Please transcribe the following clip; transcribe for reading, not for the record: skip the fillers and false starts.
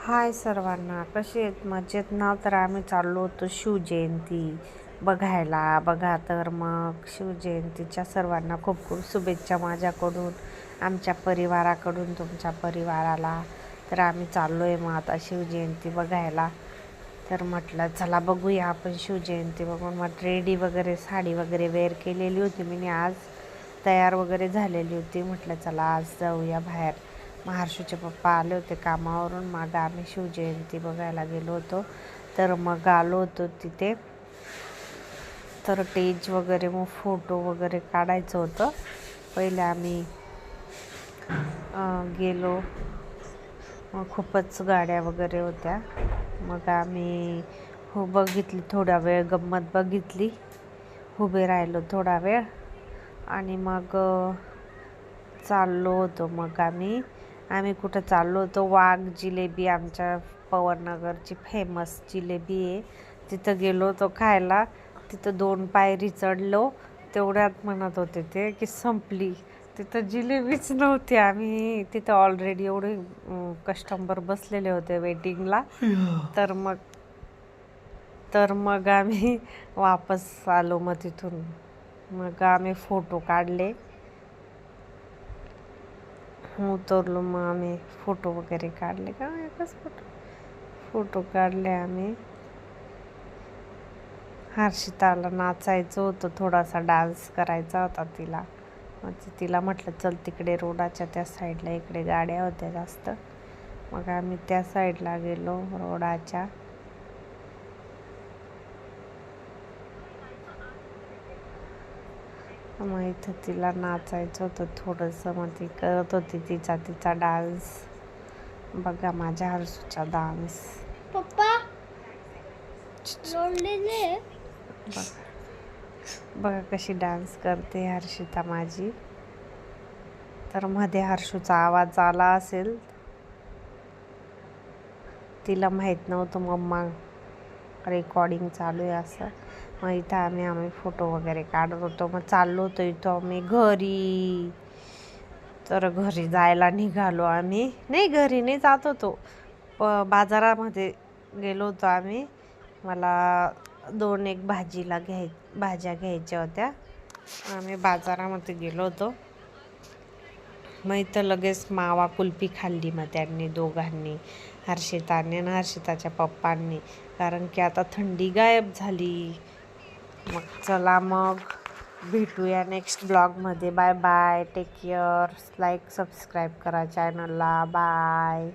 हाय सर्वांना, कसे आहेत? मजेत ना? तर आम्ही चाललो होतो शिवजयंती बघायला. बघा तर मग शिवजयंतीच्या सर्वांना खूप खूप शुभेच्छा माझ्याकडून, आमच्या परिवाराकडून तुमच्या परिवाराला. तर आम्ही चाललो आहे मग आता शिवजयंती बघायला. तर म्हटलं चला बघूया आपण शिवजयंती बघून. मग रेडी वगैरे साडी वगैरे वेअर केलेली होती मी आज, तयार वगैरे झालेली होती. म्हटलं चला आज जाऊया बाहेर. हर्षूचे पप्पा आले होते कामावरून. मग आम्ही शिवजयंती बघायला गेलो होतो. तर मग आलो होतो तिथे. तर स्टेज वगैरे मग फोटो वगैरे काढायचं होतं. पहिले आम्ही गेलो. मग खूपच गाड्या वगैरे होत्या. मग आम्ही बघितली, थोडा वेळ गंमत बघितली, उभे राहिलो थोडा वेळ आणि मग चाललो होतो. मग आम्ही कुठं चाललो होतो, वाघ जिलेबी आमच्या पवननगरची फेमस जिलेबी आहे, तिथं गेलो होतो खायला. तिथं 2 पायरी चढलो, तेवढ्यात म्हणत होते ते की संपली. तिथं जिलेबीच नव्हती. आम्ही तिथं ऑलरेडी एवढे कस्टमर बसलेले होते वेटिंगला. तर मग आम्ही वापस आलो. मग तिथून मग आम्ही फोटो काढले, उतरलो. मग आम्ही फोटो वगैरे काढले. का एकच फोटो काढले आम्ही. हर्षिताला नाचायचं होतं, थोडासा डान्स करायचा होता तिला. मग तिला म्हटलं चल तिकडे रोडाच्या त्या साईडला, इकडे गाड्या होत्या जास्त. मग आम्ही त्या साईडला गेलो रोडाच्या. मग इथं तिला नाचायचं होतं थोडंसं. मग ती करत होती तिचा डान्स. बघा माझ्या हर्षूचा डान्स. पप्पा बघा कशी डान्स करते हर्षिता माझी. तर मध्ये हर्षूचा आवाज आला असेल, तिला माहीत नव्हतं मम्मा रेकॉर्डिंग चालू आहे असं. मग इथं आम्ही फोटो वगैरे काढत होतो. मग चाललो होतो इथं आम्ही घरी. तर घरी जायला निघालो आम्ही. नाही, घरी नाही जात होतो, बाजारामध्ये गेलो होतो आम्ही. मला 2-1 भाज्या घ्यायच्या होत्या. आम्ही बाजारामध्ये गेलो होतो. मग इथं लगेच मावा कुल्फी खाल्ली मग त्यांनी दोघांनी, हर्षिताने आणि हर्षिताच्या पप्पांनी, कारण की आता थंडी गायब झाली. मग चला मग भेटूया नेक्स्ट ब्लॉगमध्ये. Bye bye, take care. Like subscribe करा चॅनलला. बाय.